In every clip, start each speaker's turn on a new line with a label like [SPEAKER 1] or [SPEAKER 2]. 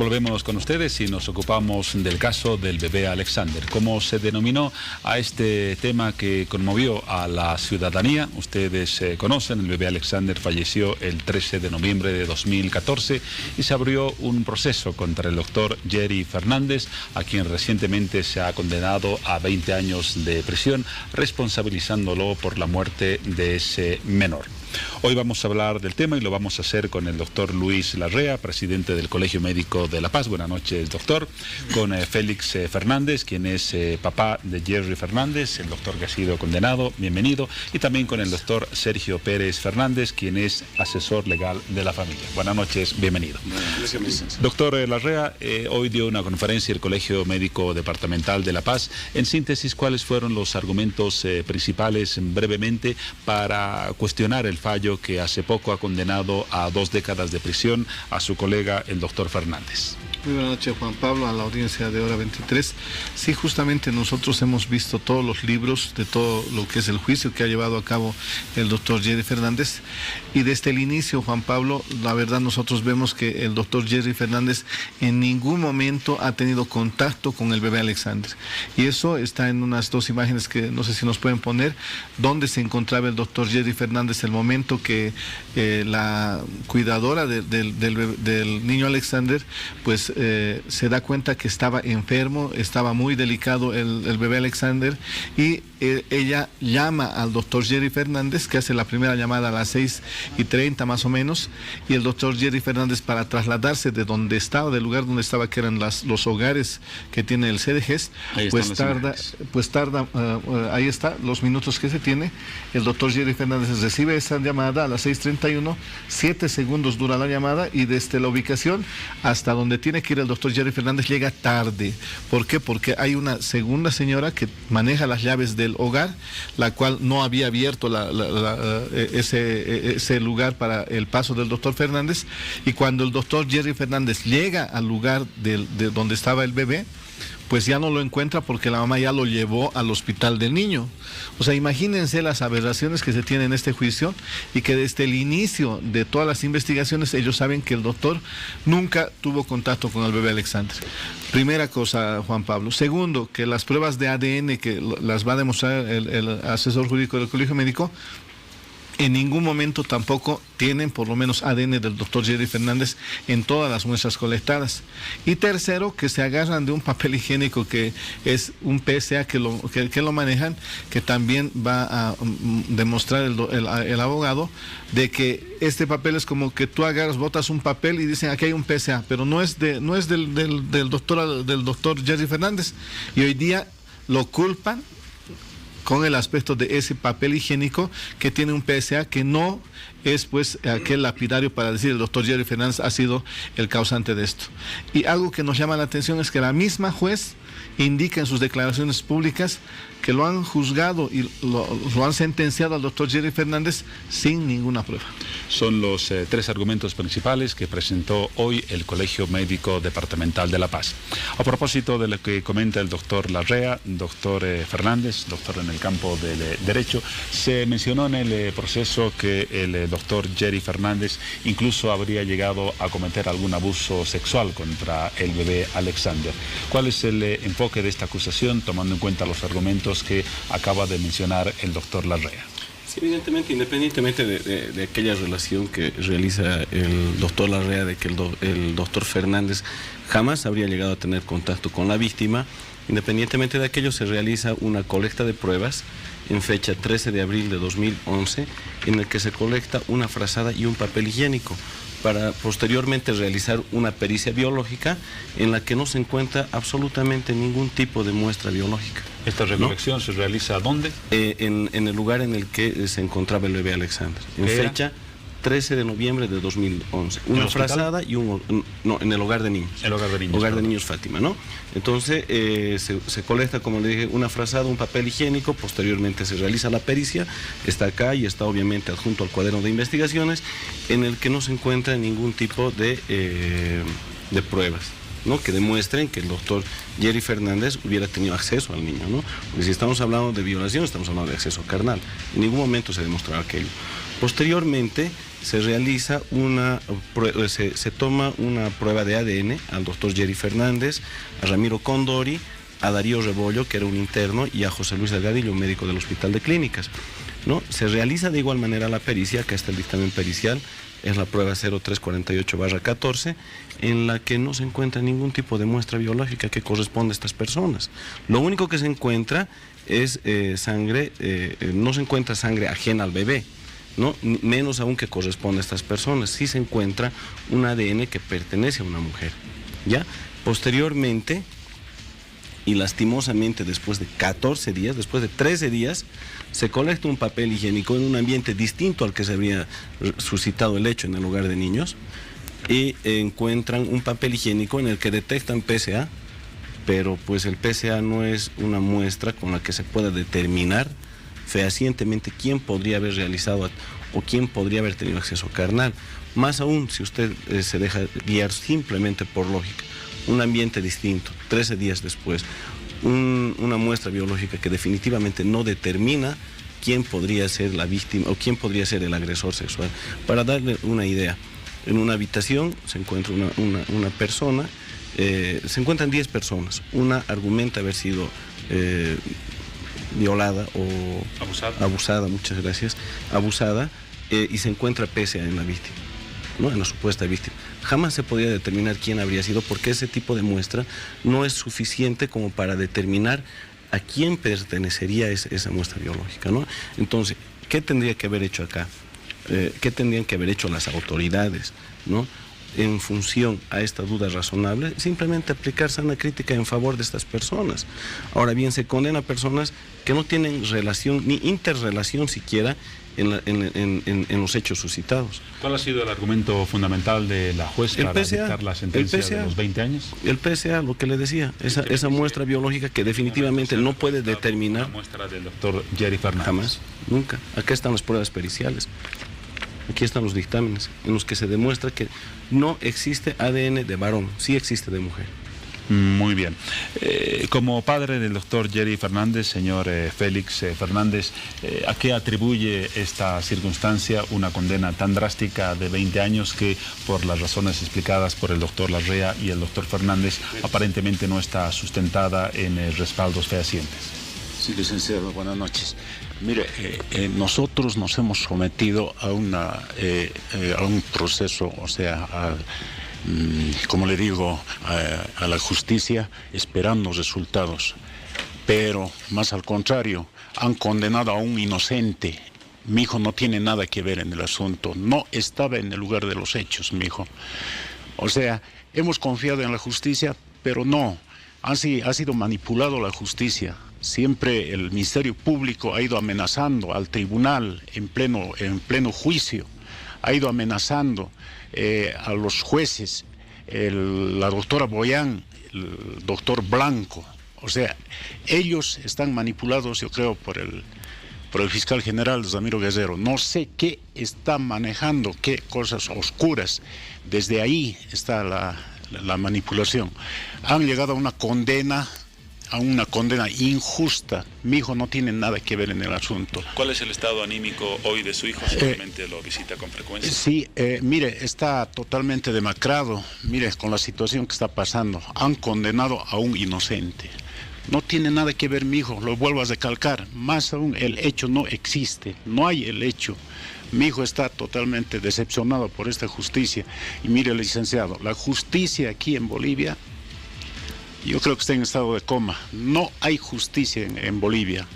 [SPEAKER 1] Volvemos con ustedes y nos ocupamos del caso del bebé Alexander. Como se denominó a este tema que conmovió a la ciudadanía, ustedes conocen, el bebé Alexander falleció el 13 de noviembre de 2014 y se abrió un proceso contra el doctor Jerry Fernández, a quien recientemente se ha condenado a 20 años de prisión, responsabilizándolo por la muerte de ese menor. Hoy vamos a hablar del tema y lo vamos a hacer con el doctor Luis Larrea, presidente del Colegio Médico de La Paz. Buenas noches, doctor. Con Félix Fernández, quien es papá de Jerry Fernández, el doctor que ha sido condenado, bienvenido. Y también con el doctor Sergio Pérez Fernández, quien es asesor legal de la familia. Buenas noches, bienvenido. Gracias. Doctor Larrea, hoy dio una conferencia el Colegio Médico Departamental de La Paz. En síntesis, ¿cuáles fueron los argumentos principales, brevemente, para cuestionar el fallo que hace poco ha condenado a 2 décadas de prisión a su colega, el doctor Fernández?
[SPEAKER 2] Muy buenas noches, Juan Pablo, a la audiencia de Hora 23. Sí, justamente nosotros hemos visto todos los libros de todo lo que es el juicio que ha llevado a cabo el doctor Jerry Fernández, y desde el inicio, Juan Pablo, la verdad nosotros vemos que el doctor Jerry Fernández en ningún momento ha tenido contacto con el bebé Alexander, y eso está en unas 2 imágenes que no sé si nos pueden poner, donde se encontraba el doctor Jerry Fernández el momento que la cuidadora del niño Alexander pues se da cuenta que estaba enfermo, estaba muy delicado el bebé Alexander, y ella llama al doctor Jerry Fernández, que hace la primera llamada a las 6:30 más o menos, y el doctor Jerry Fernández, para trasladarse de donde estaba, del lugar donde estaba, que eran los hogares que tiene el CDGES, pues tarda, ahí está, los minutos que se tiene. El doctor Jerry Fernández recibe esa llamada a las 6:31, 7 segundos dura la llamada, y desde la ubicación hasta donde tiene que ir el doctor Jerry Fernández llega tarde. ¿Por qué? Porque hay una segunda señora que maneja las llaves del hogar, la cual no había abierto ese lugar para el paso del doctor Fernández, y cuando el doctor Jerry Fernández llega al lugar de donde estaba el bebé, pues ya no lo encuentra porque la mamá ya lo llevó al hospital del niño. O sea, imagínense las aberraciones que se tienen en este juicio, y que desde el inicio de todas las investigaciones ellos saben que el doctor nunca tuvo contacto con el bebé Alexander. Primera cosa, Juan Pablo. Segundo, que las pruebas de ADN que las va a demostrar el asesor jurídico del Colegio Médico, en ningún momento tampoco tienen por lo menos ADN del doctor Jerry Fernández en todas las muestras colectadas. Y tercero, que se agarran de un papel higiénico que es un PSA que lo manejan, que también va a demostrar el abogado, de que este papel es como que tú agarras, botas un papel y dicen aquí hay un PSA, pero no es del doctor Jerry Fernández, y hoy día lo culpan con el aspecto de ese papel higiénico que tiene un PSA que no es pues aquel lapidario para decir el doctor Jerry Fernández ha sido el causante de esto. Y algo que nos llama la atención es que la misma juez indica en sus declaraciones públicas que lo han juzgado y lo han sentenciado al doctor Jerry Fernández sin ninguna prueba.
[SPEAKER 1] Son los 3 argumentos principales que presentó hoy el Colegio Médico Departamental de La Paz. A propósito de lo que comenta el doctor Larrea, doctor Fernández, doctor en el campo del derecho, se mencionó en el proceso que el doctor Jerry Fernández incluso habría llegado a cometer algún abuso sexual contra el bebé Alexander. ¿Cuál es el enfoque de esta acusación, tomando en cuenta los argumentos que acaba de mencionar el doctor Larrea?
[SPEAKER 3] Sí, evidentemente, independientemente de aquella relación que realiza el doctor Larrea, de que el doctor Fernández jamás habría llegado a tener contacto con la víctima, independientemente de aquello, se realiza una colecta de pruebas en fecha 13 de abril de 2011, en el que se colecta una frazada y un papel higiénico, para posteriormente realizar una pericia biológica en la que no se encuentra absolutamente ningún tipo de muestra biológica.
[SPEAKER 1] ¿Esta recolección se realiza dónde?
[SPEAKER 3] En el lugar en el que se encontraba el bebé Alexander, en fecha 13 de noviembre de 2011. Una frazada y en el hogar de niños. El hogar de niños. Hogar de niños Fátima, ¿no? Entonces se colecta, como le dije, una frazada, un papel higiénico, posteriormente se realiza la pericia, está acá y está obviamente adjunto al cuaderno de investigaciones, en el que no se encuentra ningún tipo de pruebas. ¿no?, que demuestren que el doctor Jerry Fernández hubiera tenido acceso al niño, ¿no? Porque si estamos hablando de violación, estamos hablando de acceso carnal. En ningún momento se demostró aquello. Posteriormente se realiza se toma una prueba de ADN al doctor Jerry Fernández, a Ramiro Condori, a Darío Rebollo, que era un interno, y a José Luis Delgadillo, un médico del Hospital de Clínicas, ¿no? Se realiza de igual manera la pericia, acá está el dictamen pericial, es la prueba 0348/14, en la que no se encuentra ningún tipo de muestra biológica que corresponda a estas personas. Lo único que se encuentra es sangre, no se encuentra sangre ajena al bebé, ¿no?, menos aún que corresponde a estas personas. Sí se encuentra un ADN que pertenece a una mujer, ¿ya? Posteriormente, y lastimosamente después de 14 días, después de 13 días, se colecta un papel higiénico en un ambiente distinto al que se había suscitado el hecho en el hogar de niños, y encuentran un papel higiénico en el que detectan PSA, pero pues el PSA no es una muestra con la que se pueda determinar fehacientemente quién podría haber realizado o quién podría haber tenido acceso carnal. Más aún si usted se deja guiar simplemente por lógica. Un ambiente distinto, 13 días después, una muestra biológica que definitivamente no determina quién podría ser la víctima o quién podría ser el agresor sexual. Para darle una idea, en una habitación se encuentra una persona, se encuentran 10 personas, una argumenta haber sido violada o abusada, muchas gracias, abusada, y se encuentra PSA en la víctima, ¿no?, en la supuesta víctima. Jamás se podía determinar quién habría sido, porque ese tipo de muestra no es suficiente como para determinar a quién pertenecería esa muestra biológica, ¿no? Entonces, ¿qué tendría que haber hecho acá? ¿Qué tendrían que haber hecho las autoridades, ¿no?, en función a esta duda razonable? Simplemente aplicar sana crítica en favor de estas personas. Ahora bien, se condena a personas que no tienen relación ni interrelación siquiera en los hechos suscitados.
[SPEAKER 1] ¿Cuál ha sido el argumento fundamental de la juez para dictar la sentencia de los 20 años?
[SPEAKER 3] El PSA, lo que le decía, esa muestra biológica que definitivamente no puede determinar.
[SPEAKER 1] La muestra del doctor Jerry Fernández.
[SPEAKER 3] Jamás, nunca. Acá están las pruebas periciales. Aquí están los dictámenes en los que se demuestra que no existe ADN de varón, sí existe de mujer.
[SPEAKER 1] Muy bien. Como padre del doctor Jerry Fernández, señor Félix Fernández, ¿a qué atribuye esta circunstancia una condena tan drástica de 20 años que, por las razones explicadas por el doctor Larrea y el doctor Fernández, aparentemente no está sustentada en respaldos fehacientes?
[SPEAKER 4] Sí, licenciado, buenas noches. Mire, nosotros nos hemos sometido a un proceso, o sea, como le digo, a la justicia, esperando resultados. Pero, más al contrario, han condenado a un inocente. Mi hijo no tiene nada que ver en el asunto. No estaba en el lugar de los hechos, mi hijo. O sea, hemos confiado en la justicia, pero no. Ha sido manipulado la justicia. Siempre el Ministerio Público ha ido amenazando al tribunal en pleno juicio. Ha ido amenazando a los jueces, la doctora Boyán, el doctor Blanco. O sea, ellos están manipulados, yo creo, por el fiscal general Ramiro Guerrero. No sé qué está manejando, qué cosas oscuras. Desde ahí está la manipulación. Han llegado a una condena injusta. Mi hijo no tiene nada que ver en el asunto.
[SPEAKER 1] ¿Cuál es el estado anímico hoy de su hijo? ¿Seguramente lo visita con frecuencia?
[SPEAKER 4] Sí, mire, está totalmente demacrado. Mire, con la situación que está pasando, han condenado a un inocente. No tiene nada que ver mi hijo, lo vuelvo a recalcar. Más aún, el hecho no existe, no hay el hecho. Mi hijo está totalmente decepcionado por esta justicia. Y mire, licenciado, la justicia aquí en Bolivia, yo creo que está en estado de coma. No hay justicia en Bolivia.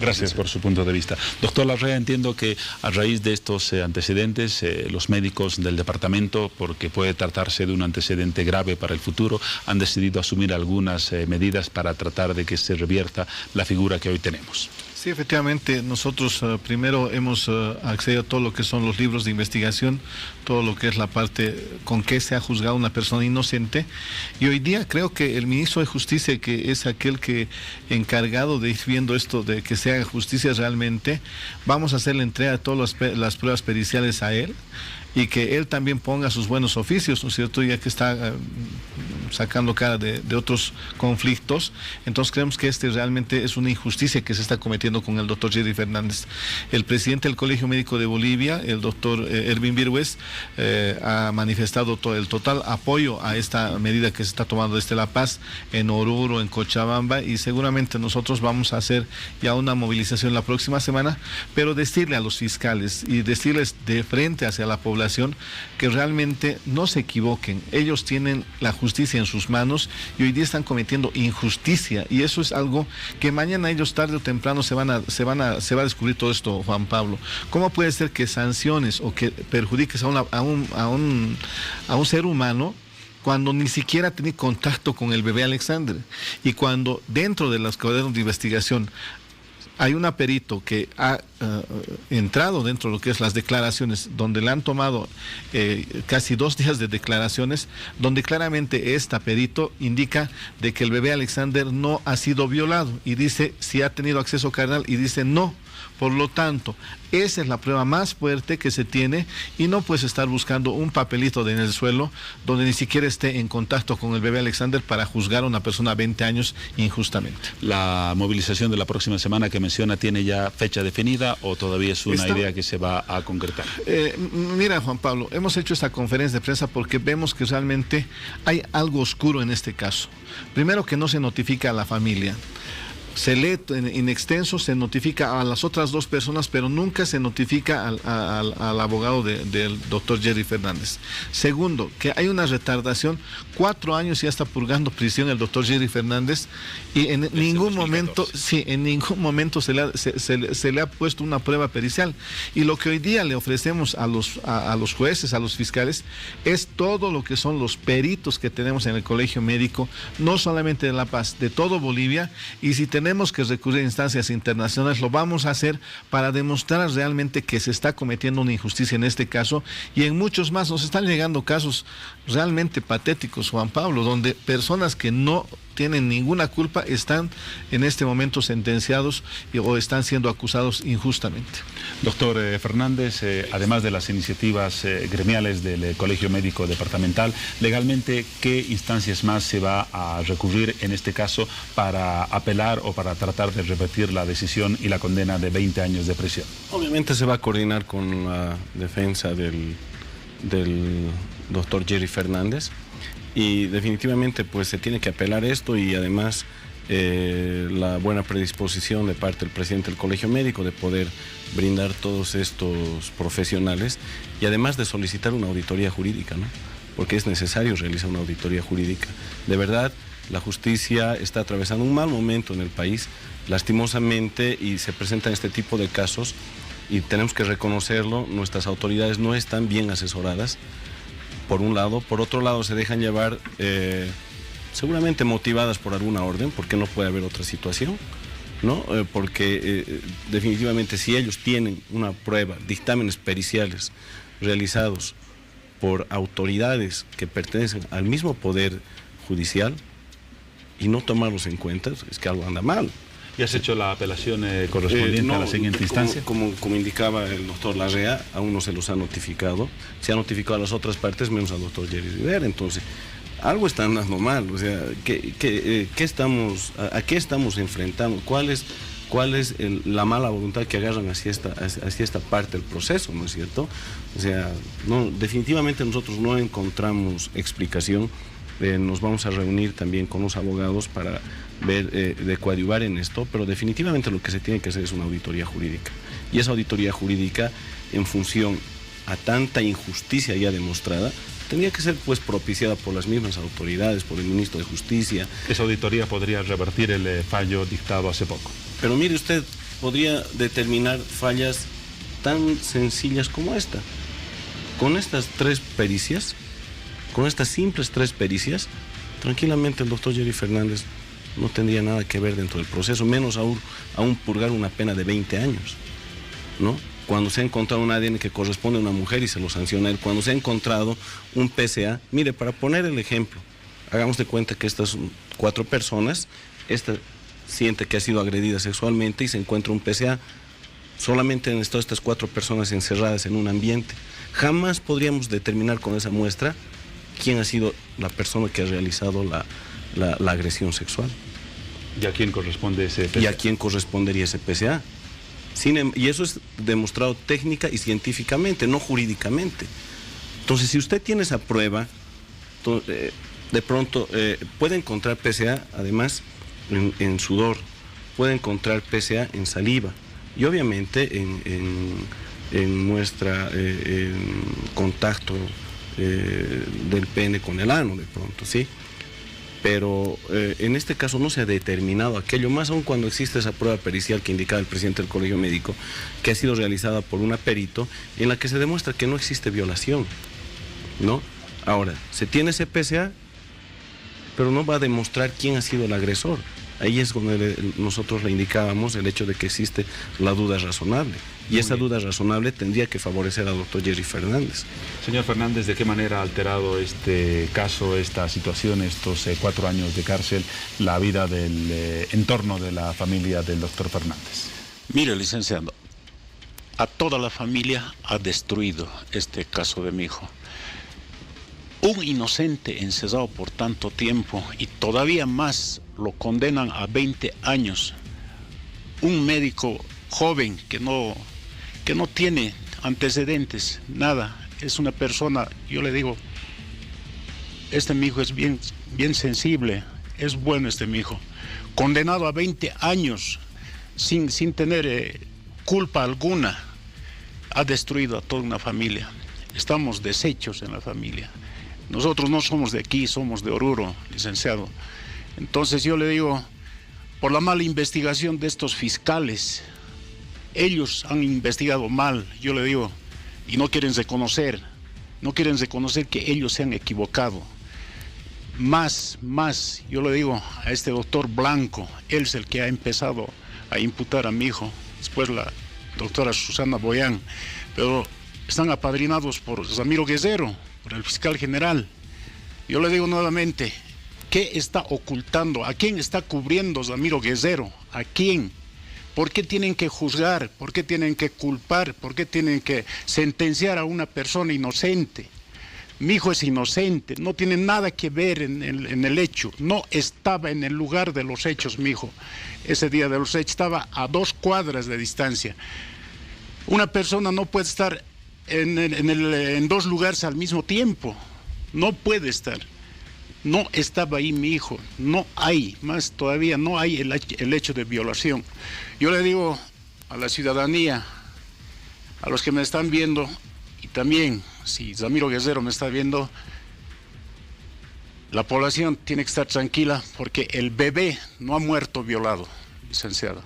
[SPEAKER 1] Gracias por su punto de vista. Doctor Larrea, entiendo que a raíz de estos antecedentes, los médicos del departamento, porque puede tratarse de un antecedente grave para el futuro, han decidido asumir algunas medidas para tratar de que se revierta la figura que hoy tenemos.
[SPEAKER 2] Sí, efectivamente, nosotros primero hemos accedido a todo lo que son los libros de investigación, todo lo que es la parte con que se ha juzgado una persona inocente, y hoy día creo que el ministro de Justicia, que es aquel que encargado de ir viendo esto, de que se haga justicia realmente, vamos a hacer la entrega de todas las pruebas periciales a él, y que él también ponga sus buenos oficios, ¿no es cierto?, ya que está sacando cara de otros conflictos. Entonces creemos que realmente es una injusticia que se está cometiendo con el doctor Jerry Fernández. El presidente del Colegio Médico de Bolivia, el doctor Erwin Virgües, ha manifestado todo el total apoyo a esta medida que se está tomando desde La Paz, en Oruro, en Cochabamba, y seguramente nosotros vamos a hacer ya una movilización la próxima semana, pero decirle a los fiscales y decirles de frente hacia la población que realmente no se equivoquen. Ellos tienen la justicia en sus manos y hoy día están cometiendo injusticia, y eso es algo que mañana ellos tarde o temprano se va a descubrir todo esto, Juan Pablo. ¿Cómo puede ser que sanciones o que perjudiques a un ser humano cuando ni siquiera tiene contacto con el bebé Alexander, y cuando dentro de las cuadernos de investigación hay un perito que ha entrado dentro de lo que es las declaraciones, donde le han tomado casi 2 días de declaraciones, donde claramente perito indica de que el bebé Alexander no ha sido violado, y dice si ha tenido acceso carnal, y dice no. Por lo tanto, esa es la prueba más fuerte que se tiene, y no puedes estar buscando un papelito en el suelo donde ni siquiera esté en contacto con el bebé Alexander para juzgar a una persona a 20 años injustamente.
[SPEAKER 1] ¿La movilización de la próxima semana que menciona tiene ya fecha definida o todavía es una idea que se va a concretar?
[SPEAKER 2] Mira, Juan Pablo, hemos hecho esta conferencia de prensa porque vemos que realmente hay algo oscuro en este caso. Primero, que no se notifica a la familia. Se lee en extenso, se notifica a las otras 2 personas, pero nunca se notifica al abogado del doctor Jerry Fernández. Segundo, que hay una retardación, 4 años ya está purgando prisión el doctor Jerry Fernández, y en ningún momento se le ha puesto una prueba pericial. Y lo que hoy día le ofrecemos a los jueces, a los fiscales, es todo lo que son los peritos que tenemos en el Colegio Médico, no solamente de La Paz, de todo Bolivia, y si tenemos que recurrir a instancias internacionales, lo vamos a hacer para demostrar realmente que se está cometiendo una injusticia en este caso, y en muchos más. Nos están llegando casos realmente patéticos, Juan Pablo, donde personas que no tienen ninguna culpa están en este momento sentenciados o están siendo acusados injustamente.
[SPEAKER 1] Doctor Fernández, además de las iniciativas gremiales del Colegio Médico Departamental, legalmente, ¿qué instancias más se va a recurrir en este caso para apelar o para tratar de revertir la decisión y la condena de 20 años de prisión?
[SPEAKER 3] Obviamente se va a coordinar con la defensa del doctor Jerry Fernández, y definitivamente pues se tiene que apelar esto, y además la buena predisposición de parte del presidente del Colegio Médico de poder brindar todos estos profesionales, y además de solicitar una auditoría jurídica, ¿no? Porque es necesario realizar una auditoría jurídica. De verdad, la justicia está atravesando un mal momento en el país, lastimosamente, y se presentan este tipo de casos, y tenemos que reconocerlo. Nuestras autoridades no están bien asesoradas, por un lado. Por otro lado, se dejan llevar seguramente motivadas por alguna orden, porque no puede haber otra situación, ¿no? Porque definitivamente, si ellos tienen una prueba, dictámenes periciales realizados por autoridades que pertenecen al mismo poder judicial, y no tomarlos en cuenta, es que algo anda mal.
[SPEAKER 1] ¿Y has hecho la apelación correspondiente a la siguiente instancia?
[SPEAKER 3] Como indicaba el doctor Larrea, aún no se los ha notificado. Se ha notificado a las otras partes, menos al doctor Jerry Rivera. Entonces, algo está andando mal. O sea, ¿a qué estamos enfrentando? ¿Cuál es la mala voluntad que agarran hacia esta parte del proceso, ¿no es cierto? O sea, no, definitivamente nosotros no encontramos explicación. Nos vamos a reunir también con los abogados para ver, de coadyuvar en esto, pero definitivamente lo que se tiene que hacer es una auditoría jurídica. Y esa auditoría jurídica, en función a tanta injusticia ya demostrada, tendría que ser pues propiciada por las mismas autoridades, por el ministro de Justicia.
[SPEAKER 1] Esa auditoría podría revertir el fallo dictado hace poco.
[SPEAKER 3] Pero mire usted, podría determinar fallas tan sencillas como esta. Con estas 3 pericias, con estas simples 3 pericias, tranquilamente el doctor Jerry Fernández no tendría nada que ver dentro del proceso, menos aún purgar una pena de 20 años, ¿no? Cuando se ha encontrado un ADN que corresponde a una mujer y se lo sanciona a él, cuando se ha encontrado un PSA, mire, para poner el ejemplo, hagamos de cuenta que estas 4 personas, esta siente que ha sido agredida sexualmente y se encuentra un PSA, solamente han estado estas 4 personas encerradas en un ambiente. Jamás podríamos determinar con esa muestra quién ha sido la persona que ha realizado la agresión sexual.
[SPEAKER 1] ¿Y a quién corresponde ese PSA?
[SPEAKER 3] ¿Y a quién correspondería ese PSA? Y eso es demostrado técnica y científicamente, no jurídicamente. Entonces, si usted tiene esa prueba, de pronto puede encontrar PSA, además, en sudor, puede encontrar PSA en saliva y obviamente en muestra, en contacto del pene con el ano, de pronto, ¿sí? Pero en este caso no se ha determinado aquello, más aún cuando existe esa prueba pericial que indicaba el presidente del Colegio Médico, que ha sido realizada por una perito, en la que se demuestra que no existe violación, ¿no? Ahora, se tiene ese PSA, pero no va a demostrar quién ha sido el agresor. Ahí es donde nosotros le indicábamos el hecho de que existe la duda razonable. Y esa duda razonable tendría que favorecer al doctor Jerry Fernández.
[SPEAKER 1] Señor Fernández, ¿de qué manera ha alterado este caso, esta situación, estos 4 años de cárcel, la vida del entorno de la familia del doctor Fernández?
[SPEAKER 4] Mire, licenciado, a toda la familia ha destruido este caso de mi hijo. Un inocente encerrado por tanto tiempo y todavía más lo condenan a 20 años. Un médico joven que no tiene antecedentes, nada. Es una persona, yo le digo, mi hijo es bien sensible, es bueno mi hijo. Condenado a 20 años sin tener culpa alguna. Ha destruido a toda una familia. Estamos deshechos en la familia. Nosotros no somos de aquí, somos de Oruro, licenciado. Entonces yo le digo, por la mala investigación de estos fiscales, ellos han investigado mal, yo le digo, y no quieren reconocer que ellos se han equivocado. Más, yo le digo a este doctor Blanco, él es el que ha empezado a imputar a mi hijo, después la doctora Susana Boyán, pero están apadrinados por Ramiro Guerrero, por el fiscal general. Yo le digo nuevamente, ¿qué está ocultando? ¿A quién está cubriendo Ramiro Guerrero? ¿A quién? ¿Por qué tienen que juzgar? ¿Por qué tienen que culpar? ¿Por qué tienen que sentenciar a una persona inocente? Mi hijo es inocente, no tiene nada que ver en el hecho, no estaba en el lugar de los hechos mi hijo. Ese día de los hechos estaba a 2 cuadras de distancia. Una persona no puede estar en 2 lugares al mismo tiempo, no puede estar. No estaba ahí mi hijo, no hay, más todavía no hay el hecho de violación. Yo le digo a la ciudadanía, a los que me están viendo, y también si Ramiro Guerrero me está viendo, la población tiene que estar tranquila porque el bebé no ha muerto violado, licenciado.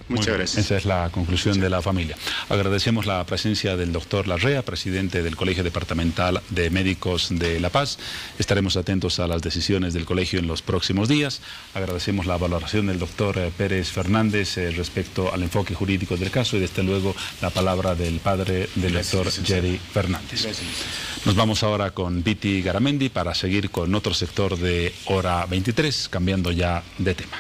[SPEAKER 4] Muchas gracias.
[SPEAKER 1] Esa es la conclusión de la familia. Agradecemos la presencia del doctor Larrea, presidente del Colegio Departamental de Médicos de La Paz. Estaremos atentos a las decisiones del colegio en los próximos días. Agradecemos la valoración del doctor Pérez Fernández respecto al enfoque jurídico del caso y desde luego la palabra del padre del doctor Jerry Fernández. Gracias. Nos vamos ahora con Viti Garamendi para seguir con otro sector de Hora 23, cambiando ya de tema.